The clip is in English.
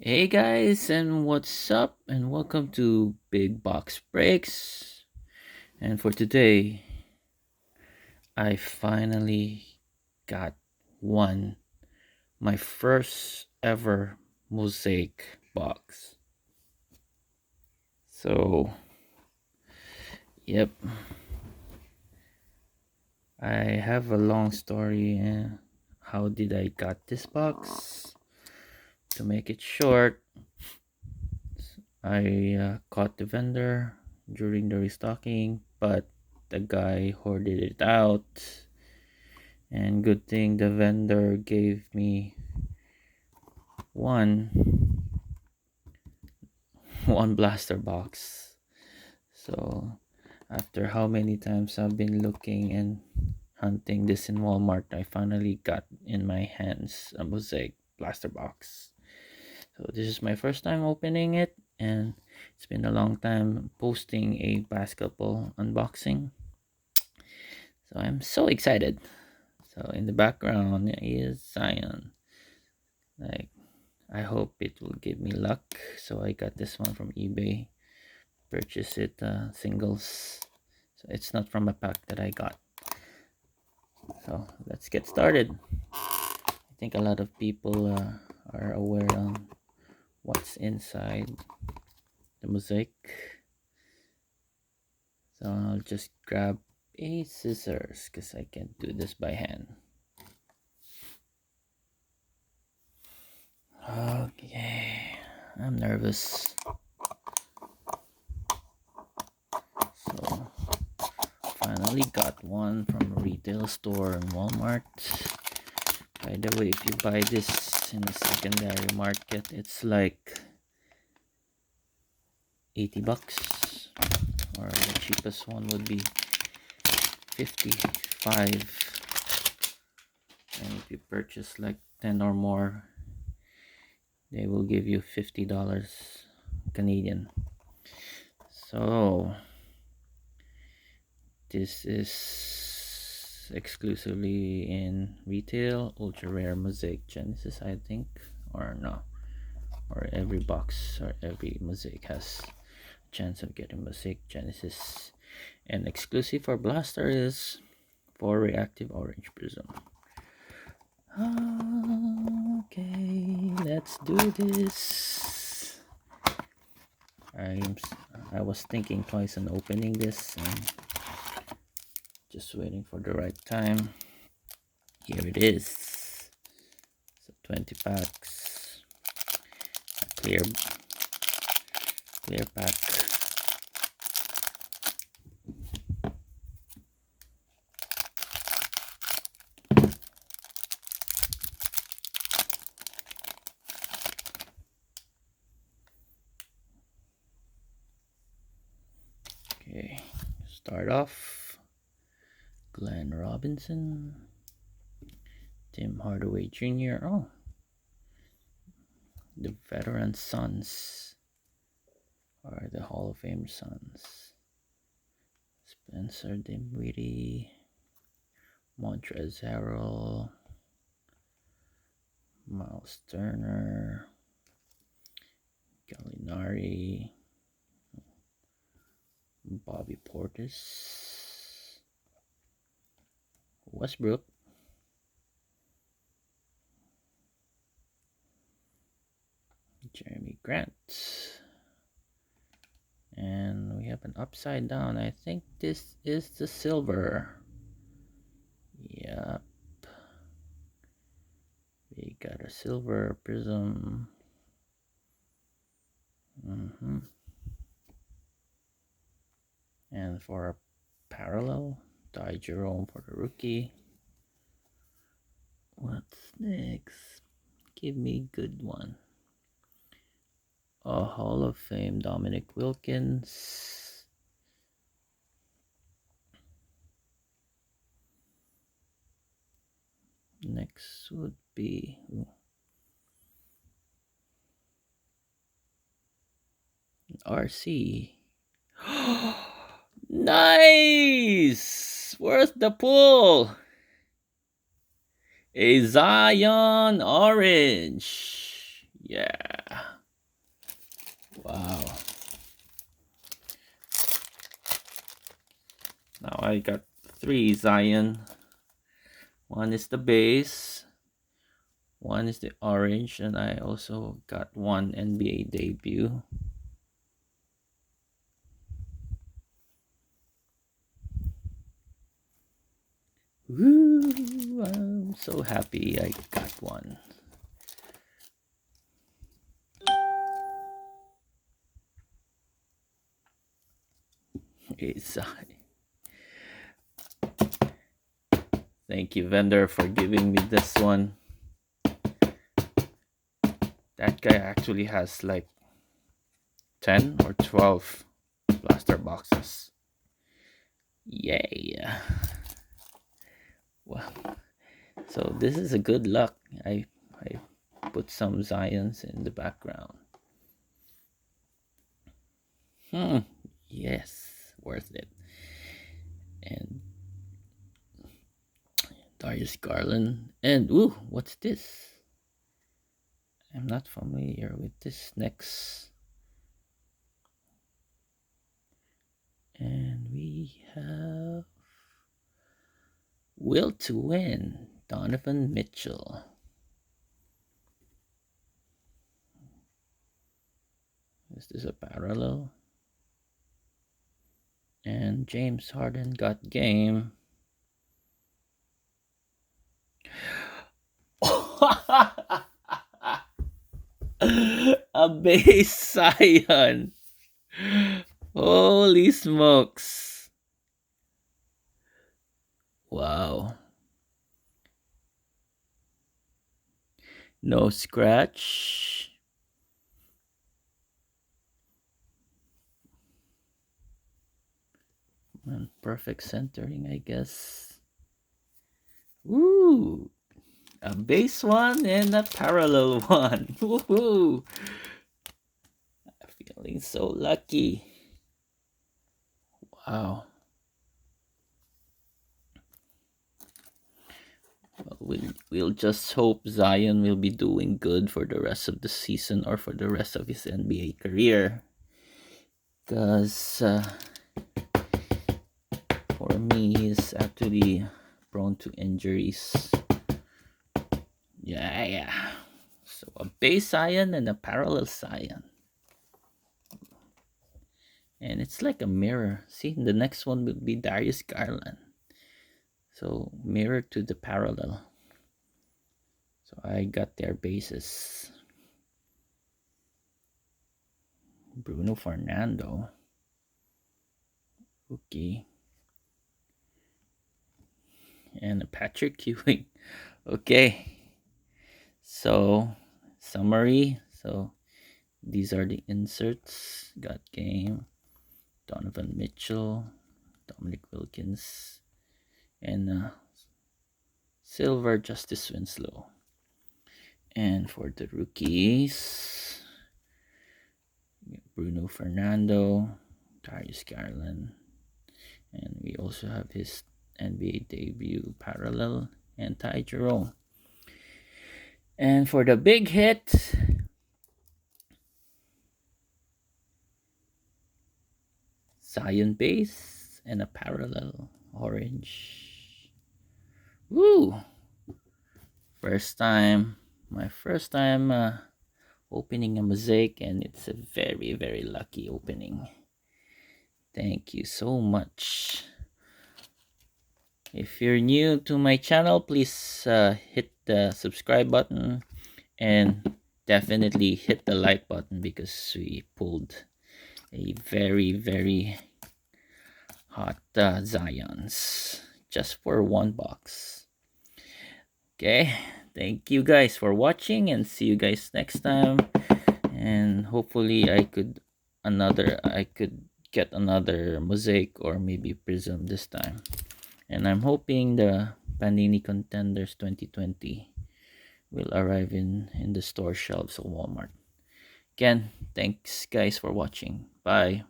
Hey guys, and what's up? And welcome to Big Box Breaks. And for today, I finally got one, my first ever Mosaic box. So, yep, I have a long story. How did I got this box? To make it short, I caught the vendor during the restocking, but the guy hoarded it out. And good thing the vendor gave me one one blaster box. So after how many times I've been looking and hunting this in Walmart, I finally got in my hands a Mosaic blaster box. So this is my first time opening it, and it's been a long time posting a basketball unboxing. So I'm so excited. So in the background is Zion. Like, I hope it will give me luck. So I got this one from eBay. Purchase it singles. So it's not from a pack that I got. So let's get started. I think a lot of people are aware on what's inside the mosaic. So I'll just grab a scissors because I can't do this by hand. Okay, I'm nervous. So finally got one from a retail store in Walmart. By the way, if you buy this in the secondary market, it's like 80 bucks, or the cheapest one would be 55. And if you purchase like 10 or more, they will give you $50 Canadian. So this is exclusively in retail, ultra rare mosaic Genesis, I think, or no, or every box or every mosaic has a chance of getting mosaic Genesis. And exclusive for blaster is for reactive orange prism. Okay, let's do this. I was thinking twice on opening this and just waiting for the right time. Here it is. So 20 packs. A clear pack. Okay, start off. Glenn Robinson, Tim Hardaway Jr. Oh, the veteran sons, or the Hall of Fame sons. Spencer Dinwiddie, Montrezl Harrell, Miles Turner, Gallinari, Bobby Portis, Westbrook, Jeremy Grant, and we have an upside down. I think this is the silver. Yep, we got a silver prism. And for a parallel, Ty Jerome for the rookie. What's next? Give me a good one. A Hall of Fame Dominic Wilkins. Next would be RC. Nice! Worth the pull. A Zion Orange. Yeah. Wow. Now I got 3 Zion. One is the base. One is the orange. And I also got 1 NBA debut. Woo! I'm so happy I got one. Thank you, vendor, for giving me this one. That guy actually has like 10 or 12 blaster boxes. Yay! Well, so this is a good luck. I put some Zions in the background. Yes, worth it. And Darius Garland. And ooh, what's this? I'm not familiar with this next. And we have Will to Win, Donovan Mitchell. Is this a parallel? And James Harden got game. A base Zion. Holy smokes. Wow. No scratch. And perfect centering, I guess. Woo! A base one and a parallel one. Woohoo! I'm feeling so lucky. Wow. Well, we'll just hope Zion will be doing good for the rest of the season or for the rest of his NBA career. Because for me, he's actually prone to injuries. Yeah. So a base Zion and a parallel Zion. And it's like a mirror. See, the next one will be Darius Garland. So mirror to the parallel. So I got their bases. Bruno Fernando. Okay. And a Patrick Ewing. Okay. So summary. So these are the inserts. Got game. Donovan Mitchell. Dominic Wilkins. And silver Justice Winslow. And for the rookies, Bruno Fernando, Darius Garland, and we also have his NBA debut parallel, and Ty Jerome. And for the big hit, Zion base and a parallel orange. Woo! My first time opening a Mosaic, and it's a very, very lucky opening. Thank you so much. If you're new to my channel, please hit the subscribe button and definitely hit the like button, because we pulled a very, very hot Zions just for one box. Okay, thank you guys for watching, and see you guys next time. And hopefully I could get another Mosaic or maybe Prism this time. And I'm hoping the Panini Contenders 2020 will arrive in the store shelves of Walmart. Again, thanks guys for watching. Bye.